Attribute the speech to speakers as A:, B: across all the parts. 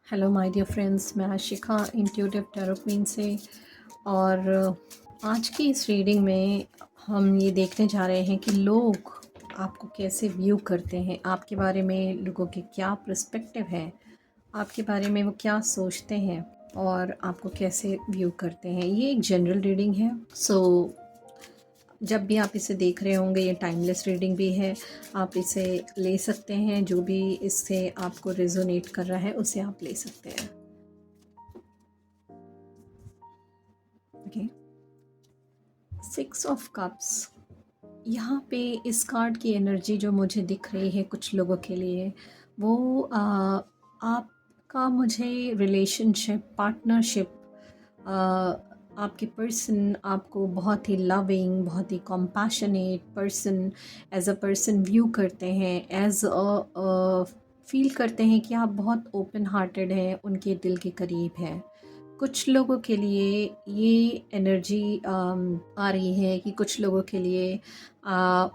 A: Hello my dear friends, मैं Ashika intuitive tarot queen से। और आज की इस रीडिंग में हम ये देखने जा रहे हैं कि लोग आपको कैसे व्यू करते हैं, आपके बारे में लोगों के क्या पर्सपेक्टिव है, आपके बारे में वो क्या सोचते हैं और आपको कैसे व्यू करते हैं। ये एक जनरल रीडिंग है, सो जब भी आप इसे देख रहे होंगे ये टाइमलेस रीडिंग भी है। आप इसे ले सकते हैं, जो भी इससे आपको रेजोनेट कर रहा है उसे आप ले सकते हैं। Okay, 6 of cups. यहाँ पे इस कार्ड की एनर्जी जो मुझे दिख रही है कुछ लोगों के लिए, वो आपका मुझे रिलेशनशिप, पार्टनरशिप, आपके पर्सन आपको बहुत ही लविंग, बहुत ही compassionate person, as a person view करते हैं, एज अ फील करते हैं कि आप बहुत ओपन हार्टेड हैं, उनके दिल के करीब हैं। कुछ लोगों के लिए ये एनर्जी आ रही है कि कुछ लोगों के लिए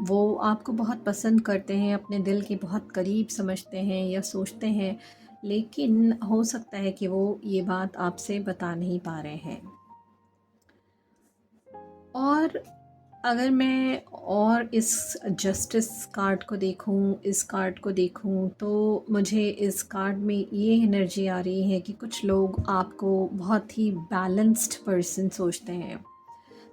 A: वो आपको बहुत पसंद करते हैं, अपने दिल के बहुत करीब समझते हैं या सोचते हैं, लेकिन हो सकता है कि वो ये बात आपसे बता नहीं पा रहे हैं। और अगर मैं और इस जस्टिस कार्ड को देखूं, इस कार्ड को देखूं, तो मुझे इस कार्ड में ये एनर्जी आ रही है कि कुछ लोग आपको बहुत ही बैलेंस्ड पर्सन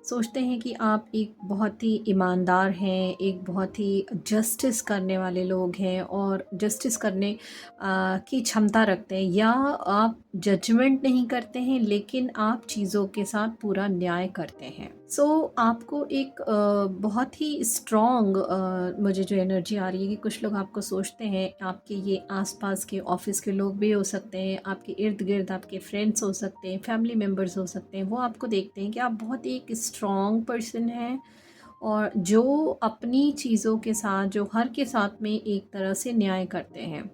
A: सोचते हैं कि आप एक बहुत ही ईमानदार हैं, एक बहुत ही जस्टिस करने वाले लोग हैं और जस्टिस करने की क्षमता रखते हैं, या आप जजमेंट नहीं करते हैं लेकिन आप चीज़ों के साथ पूरा न्याय करते हैं। आपको एक बहुत ही स्ट्रॉन्ग मुझे जो एनर्जी आ रही है कि कुछ लोग आपको सोचते हैं, आपके ये आसपास के ऑफिस के लोग भी हो सकते हैं, आपके इर्द गिर्द आपके फ्रेंड्स हो सकते हैं, फैमिली मेम्बर्स हो सकते हैं, वो आपको देखते हैं कि आप बहुत एक स्ट्रॉन्ग पर्सन हैं और जो अपनी चीज़ों के साथ, जो हर के साथ में एक तरह से न्याय करते हैं,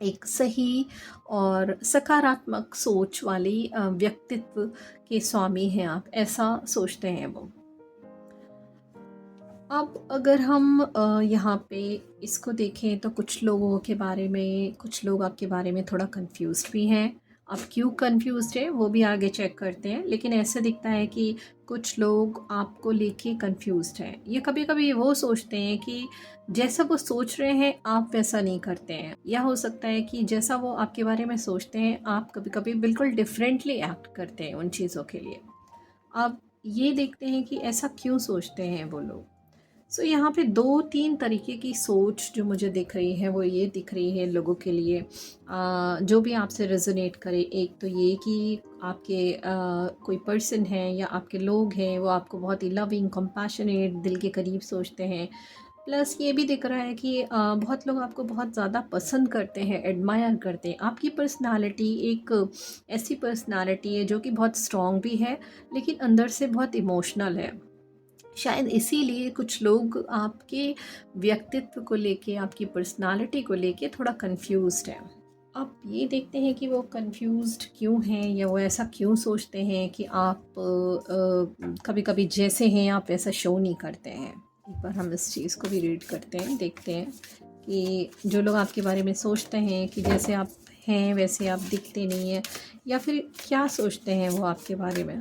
A: एक सही और सकारात्मक सोच वाली व्यक्तित्व के स्वामी हैं आप, ऐसा सोचते हैं वो। अब अगर हम यहाँ पे इसको देखें तो कुछ लोगों के बारे में, कुछ लोग आपके बारे में थोड़ा कंफ्यूज्ड भी हैं। अब क्यों कंफ्यूज्ड है वो भी आगे चेक करते हैं, लेकिन ऐसे दिखता है कि कुछ लोग आपको लेके कंफ्यूज्ड हैं। ये कभी कभी वो सोचते हैं कि जैसा वो सोच रहे हैं आप वैसा नहीं करते हैं, या हो सकता है कि जैसा वो आपके बारे में सोचते हैं आप कभी कभी बिल्कुल डिफरेंटली एक्ट करते हैं उन चीज़ों के लिए। अब ये देखते हैं कि ऐसा क्यों सोचते हैं वो लोग। यहाँ पे 2-3 तरीके की सोच जो मुझे दिख रही है वो ये दिख रही है लोगों के लिए, जो भी आपसे रेजोनेट करे। एक तो ये कि आपके कोई पर्सन है या आपके लोग हैं, वो आपको बहुत ही लविंग, कंपैशनेट, दिल के करीब सोचते हैं। प्लस ये भी दिख रहा है कि बहुत लोग आपको बहुत ज़्यादा पसंद करते हैं, एडमायर करते हैं। आपकी पर्सनालिटी एक ऐसी पर्सनालिटी है जो कि बहुत स्ट्रॉन्ग भी है, लेकिन अंदर से बहुत इमोशनल है। शायद इसीलिए कुछ लोग आपके व्यक्तित्व को लेके, आपकी पर्सनालिटी को लेके थोड़ा कंफ्यूज्ड हैं। अब ये देखते हैं कि वो कंफ्यूज्ड क्यों हैं, या वो ऐसा क्यों सोचते हैं कि आप कभी कभी जैसे हैं आप वैसा शो नहीं करते हैं। एक बार हम इस चीज़ को भी रीड करते हैं, देखते हैं कि जो लोग आपके बारे में सोचते हैं कि जैसे आप हैं वैसे आप दिखते नहीं हैं, या फिर क्या सोचते हैं वो आपके बारे में।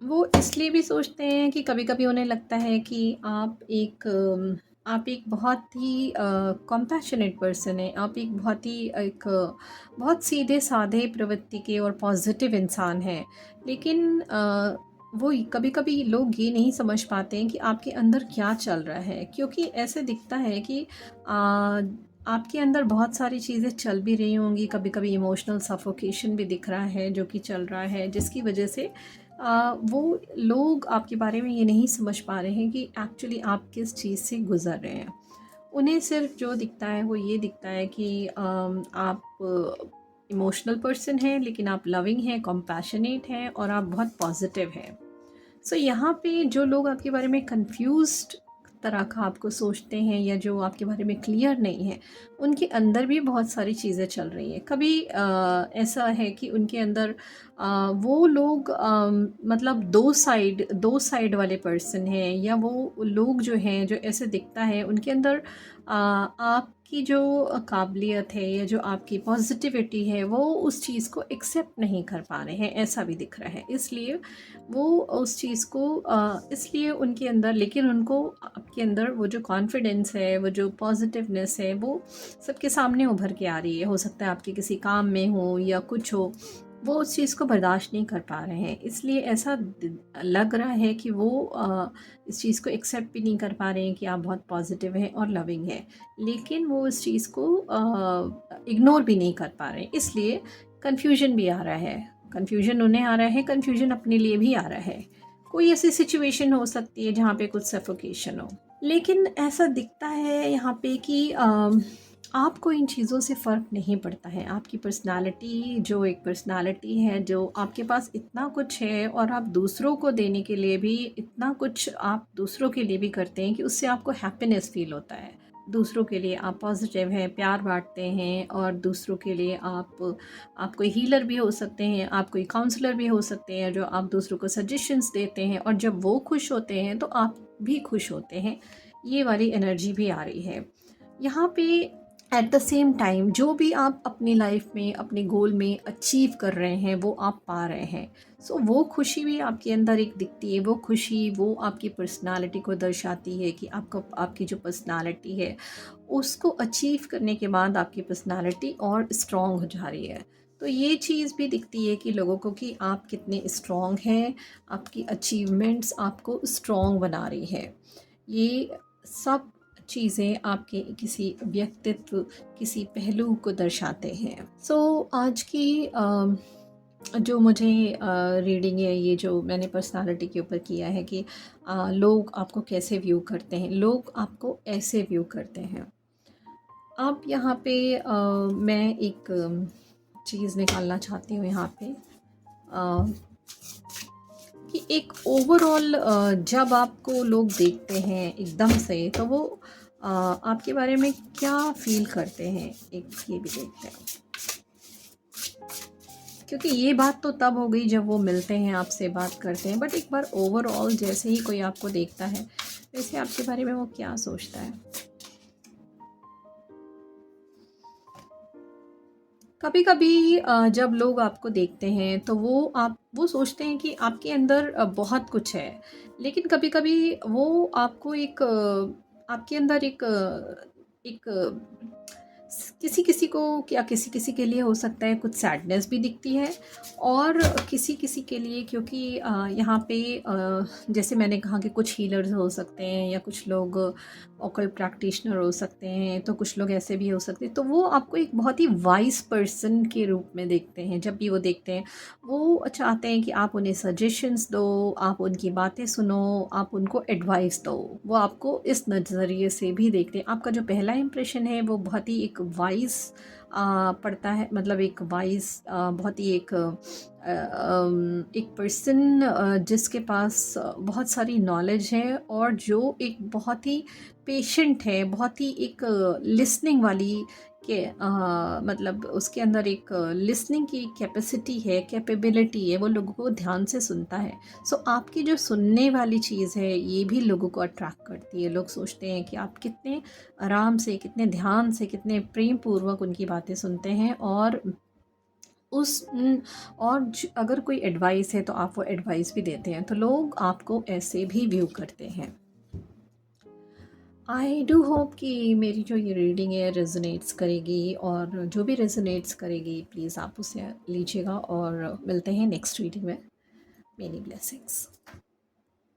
A: वो इसलिए भी सोचते हैं कि कभी-कभी उन्हें लगता है कि आप एक बहुत ही कॉम्पैशनेट पर्सन हैं। आप एक बहुत ही बहुत सीधे-साधे प्रवृत्ति के और पॉजिटिव इंसान हैं। लेकिन वो कभी-कभी लोग ये नहीं समझ पाते हैं कि आपके अंदर क्या चल रहा है, क्योंकि ऐसे दिखता है कि आपके अंदर बहुत सारी चीज़ें चल भी रही होंगी। कभी-कभी इमोशनल सफोकेशन भी दिख रहा है जो कि चल रहा है, जिसकी वजह से वो लोग आपके बारे में ये नहीं समझ पा रहे हैं कि एक्चुअली आप किस चीज़ से गुज़र रहे हैं। उन्हें सिर्फ जो दिखता है वो ये दिखता है कि आप इमोशनल पर्सन हैं, लेकिन आप लविंग हैं, कॉम्पैशनेट हैं और आप बहुत पॉजिटिव हैं। यहाँ पे जो लोग आपके बारे में कंफ्यूज्ड तरह का आपको सोचते हैं या जो आपके बारे में क्लियर नहीं है, उनके अंदर भी बहुत सारी चीज़ें चल रही हैं। कभी ऐसा है कि उनके अंदर वो लोग मतलब दो साइड वाले पर्सन हैं, या वो लोग जो हैं, जो ऐसे दिखता है उनके अंदर आपकी जो काबिलियत है या जो आपकी पॉजिटिविटी है, वो उस चीज़ को एक्सेप्ट नहीं कर पा रहे हैं, ऐसा भी दिख रहा है। इसलिए वो उस चीज़ को इसलिए उनके अंदर, लेकिन उनको आपके अंदर वो जो कॉन्फिडेंस है, वो जो पॉजिटिवनेस है, वो सबके सामने उभर के आ रही है। हो सकता है आपके किसी काम में हो या कुछ हो, वो उस चीज़ को बर्दाश्त नहीं कर पा रहे हैं। इसलिए ऐसा लग रहा है कि वो इस चीज़ को एक्सेप्ट भी नहीं कर पा रहे हैं कि आप बहुत पॉजिटिव हैं और लविंग हैं, लेकिन वो इस चीज़ को इग्नोर भी नहीं कर पा रहे हैं। इसलिए कन्फ्यूजन भी आ रहा है, कन्फ्यूजन उन्हें आ रहा है, कन्फ्यूजन अपने लिए भी आ रहा है। कोई ऐसी सिचुएशन हो सकती है जहाँ पे कुछ सफोकेशन हो, लेकिन ऐसा दिखता है यहाँ पे कि आपको इन चीज़ों से फ़र्क नहीं पड़ता है। आपकी पर्सनालिटी जो एक पर्सनालिटी है, जो आपके पास इतना कुछ है और आप दूसरों को देने के लिए भी इतना कुछ आप दूसरों के लिए भी करते हैं कि उससे आपको हैप्पीनेस फ़ील होता है। दूसरों के लिए आप पॉजिटिव हैं, प्यार बाँटते हैं, और दूसरों के लिए आप कोई हीलर भी हो सकते हैं, आप कोई काउंसलर भी हो सकते हैं, जो आप दूसरों को सजेशंस देते हैं, और जब वो खुश होते हैं तो आप भी खुश होते हैं। ये वाली एनर्जी भी आ रही है यहाँ पे। एट द सेम टाइम जो भी आप अपनी लाइफ में, अपने गोल में अचीव कर रहे हैं, वो आप पा रहे हैं। सो वो खुशी भी आपके अंदर एक दिखती है। वो खुशी, वो आपकी पर्सनालिटी को दर्शाती है कि आपकी जो पर्सनालिटी है, उसको अचीव करने के बाद आपकी पर्सनालिटी और स्ट्रॉन्ग हो जा रही है। तो ये चीज़ भी दिखती है कि लोगों को कि आप कितने स्ट्रॉन्ग हैं, आपकी अचीवमेंट्स आपको स्ट्रॉन्ग बना रही है। ये सब चीज़ें आपके किसी व्यक्तित्व, किसी पहलू को दर्शाते हैं। आज की जो मुझे रीडिंग है, ये जो मैंने पर्सनालिटी के ऊपर किया है कि लोग आपको कैसे व्यू करते हैं, लोग आपको ऐसे व्यू करते हैं। अब यहाँ पे मैं एक चीज़ निकालना चाहती हूँ यहाँ पे, अ, कि एक ओवरऑल जब आपको लोग देखते हैं एकदम से, तो वो आपके बारे में क्या फील करते हैं, एक ये भी देखते हैं। क्योंकि ये बात तो तब हो गई जब वो मिलते हैं, आपसे बात करते हैं, बट एक बार ओवरऑल जैसे ही कोई आपको देखता है, वैसे आपके बारे में वो क्या सोचता है। कभी कभी जब लोग आपको देखते हैं तो वो सोचते हैं कि आपके अंदर बहुत कुछ है, लेकिन कभी कभी वो आपको आपके अंदर एक किसी किसी को, क्या किसी किसी के लिए हो सकता है कुछ सैडनेस भी दिखती है, और किसी किसी के लिए, क्योंकि यहाँ पे जैसे मैंने कहा कि कुछ हीलर्स हो सकते हैं, या कुछ लोग ऑकल्ट प्रैक्टिशनर हो सकते हैं, तो कुछ लोग ऐसे भी हो सकते हैं। तो वो आपको एक बहुत ही वाइज पर्सन के रूप में देखते हैं। जब भी वो देखते हैं, वो चाहते हैं कि आप उन्हें सजेशंस दो, आप उनकी बातें सुनो, आप उनको एडवाइस दो। वो आपको इस नज़रिए से भी देखते हैं। आपका जो पहला इंप्रेशन है वो बहुत ही एक वाइज पड़ता है, मतलब एक वाइज, बहुत ही एक पर्सन जिसके पास बहुत सारी नॉलेज है, और जो एक बहुत ही पेशेंट है, बहुत ही एक लिसनिंग वाली के मतलब उसके अंदर एक लिसनिंग की कैपेसिटी है, कैपेबिलिटी है, वो लोगों को ध्यान से सुनता है। आपकी जो सुनने वाली चीज़ है, ये भी लोगों को अट्रैक्ट करती है। लोग सोचते हैं कि आप कितने आराम से, कितने ध्यान से, कितने प्रेम पूर्वक उनकी बातें सुनते हैं, और अगर कोई एडवाइस है तो आप वो एडवाइस भी देते हैं। तो लोग आपको ऐसे भी व्यू करते हैं। आई डू होप कि मेरी जो ये रीडिंग है रेजोनेट्स करेगी, और जो भी रेजोनेट्स करेगी प्लीज़ आप उसे लीजिएगा, और मिलते हैं नेक्स्ट रीडिंग में। Many blessings.